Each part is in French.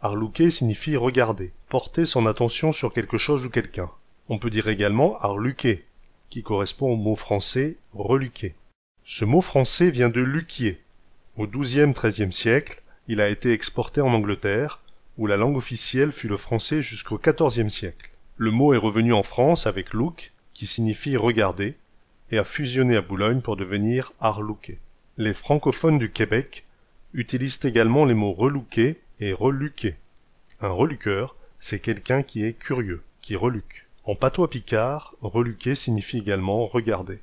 Arlouquer signifie regarder, porter son attention sur quelque chose ou quelqu'un. On peut dire également arluquer, qui correspond au mot français reluquer. Ce mot français vient de luquier. Au XIIe-XIIIe siècle, il a été exporté en Angleterre, où la langue officielle fut le français jusqu'au XIVe siècle. Le mot est revenu en France avec look, qui signifie regarder, et a fusionné à Boulogne pour devenir arlouquer. Les francophones du Québec utilisent également les mots relouquer et reluquer. Un reluqueur, c'est quelqu'un qui est curieux, qui reluque. En patois picard, reluquer signifie également regarder.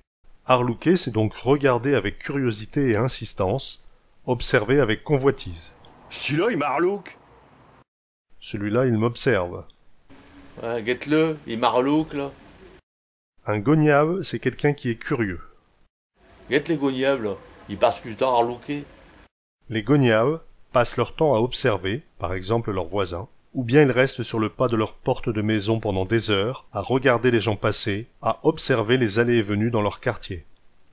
Arlouquer, c'est donc regarder avec curiosité et insistance, observer avec convoitise. Celui-là, il m'arlouque. Celui-là, il m'observe. Ouais, guette-le, il m'arlouque, là. Un gognave, c'est quelqu'un qui est curieux. Guette les gognables, là. Ils passent du temps à arlouquer. Les gognaves passent leur temps à observer, par exemple leurs voisins, ou bien ils restent sur le pas de leur porte de maison pendant des heures, à regarder les gens passer, à observer les allées et venues dans leur quartier.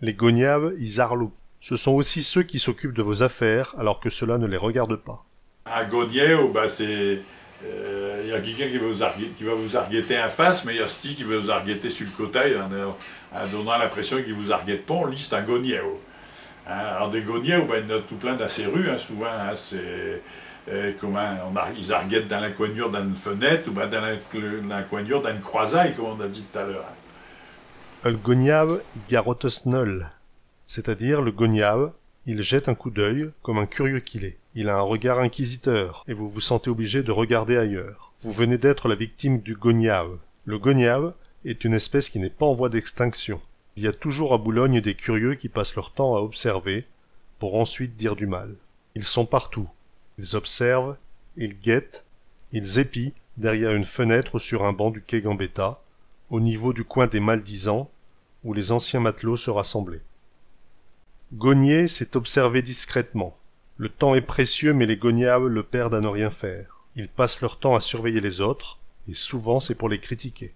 Les gognaves, ils arlouquent. Ce sont aussi ceux qui s'occupent de vos affaires alors que cela ne les regarde pas. Un gognave, ben c'est... Il y a quelqu'un qui va vous arguetter en face, mais il y a celui qui va vous arguetter sur le côté, en donnant l'impression qu'il vous arguette pas. Lui, c'est un gognave. Hein? Alors des gognaves, ben, il y en a tout plein dans ces rues, hein, souvent. Hein, c'est... ils arguettent dans l'encoignure d'une fenêtre ou ben dans l'encoignure d'une croisée, comme on a dit tout à l'heure. Le gognave, il garotte snol. C'est-à-dire, le gognave, il jette un coup d'œil, comme un curieux qu'il est. Il a un regard inquisiteur, et vous vous sentez obligé de regarder ailleurs. Vous venez d'être la victime du gognave. Le gognave est une espèce qui n'est pas en voie d'extinction. Il y a toujours à Boulogne des curieux qui passent leur temps à observer, pour ensuite dire du mal. Ils sont partout. Ils observent, ils guettent, ils épient derrière une fenêtre ou sur un banc du quai Gambetta, au niveau du coin des Maldisants, où les anciens matelots se rassemblaient. Gogner, c'est observer discrètement. Le temps est précieux, mais les gognaves le perdent à ne rien faire. Ils passent leur temps à surveiller les autres, et souvent c'est pour les critiquer.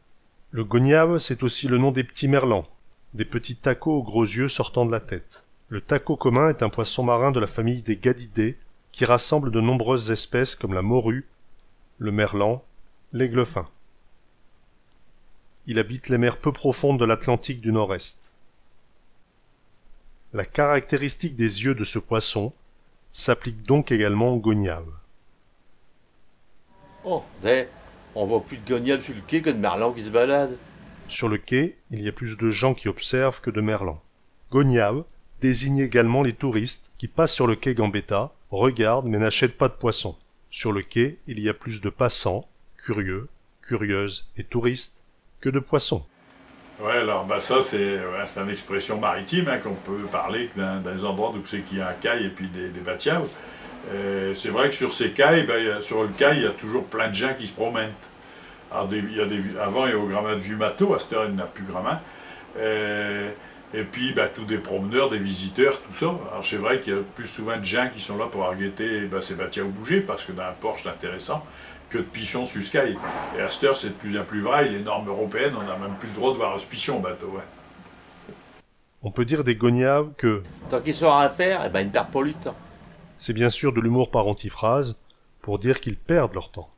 Le gognave, c'est aussi le nom des petits merlans, des petits tacos aux gros yeux sortant de la tête. Le taco commun est un poisson marin de la famille des gadidés, qui rassemble de nombreuses espèces comme la morue, le merlan, l'aigle fin. Il habite les mers peu profondes de l'Atlantique du Nord-Est. La caractéristique des yeux de ce poisson s'applique donc également au gognave. Oh, on voit plus de gognables sur le quai que de merlans qui se baladent. Sur le quai, il y a plus de gens qui observent que de merlans. Gognave désigne également les touristes qui passent sur le quai Gambetta, regardent mais n'achètent pas de poissons. Sur le quai, il y a plus de passants, curieux, curieuses et touristes que de poissons. Ouais, alors ben ça c'est une expression maritime hein, qu'on peut parler dans des endroits où c'est qu'il y a un quai et puis des batiaves. C'est vrai que sur ces quais, sur le quai, il y a toujours plein de gens qui se promènent. Alors, avant, il y a au grand du Mato, à cette heure, il n'y en a plus grand. Et puis, tous des promeneurs, des visiteurs, tout ça. Alors, c'est vrai qu'il y a plus souvent de gens qui sont là pour argueter ces batiaves bouger, parce que dans un port, c'est intéressant, que de pichons sur ce quai. Et à cette heure, c'est de plus en plus vrai. Les normes européennes, on n'a même plus le droit de voir un pichon au bateau. Ouais. On peut dire des gognaves que... Tant qu'ils sont à rien faire, ils ne perdent pas le temps. C'est bien sûr de l'humour par antiphrase, pour dire qu'ils perdent leur temps.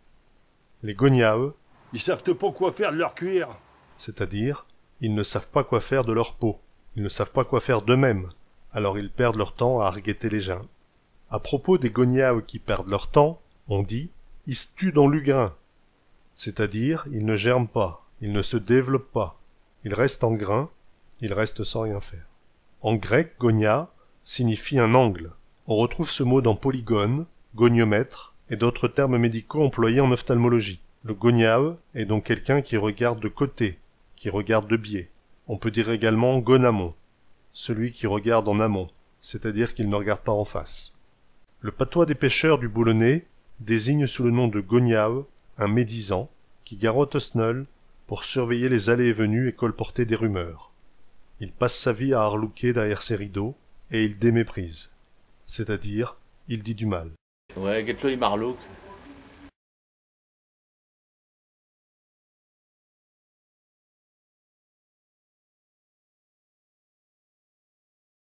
Les gognaves... Ils savent pas quoi faire de leur cuir. C'est-à-dire, ils ne savent pas quoi faire de leur peau. Ils ne savent pas quoi faire d'eux-mêmes. Alors ils perdent leur temps à arguetter les gens. À propos des gognaves qui perdent leur temps, on dit « ils se tuent dans l'ugrain ». C'est-à-dire, ils ne germent pas, ils ne se développent pas. Ils restent en grain, ils restent sans rien faire. En grec, gogna signifie un angle. On retrouve ce mot dans polygone, goniomètre et d'autres termes médicaux employés en ophtalmologie. Le gognave est donc quelqu'un qui regarde de côté, qui regarde de biais. On peut dire également gonamon, celui qui regarde en amont, c'est-à-dire qu'il ne regarde pas en face. Le patois des pêcheurs du Boulonnais désigne sous le nom de gognave un médisant qui garotte snoll pour surveiller les allées et venues et colporter des rumeurs. Il passe sa vie à arlouquer derrière ses rideaux et il déméprise. C'est-à-dire, il dit du mal. Ouais, guette-le, il m'arlouque.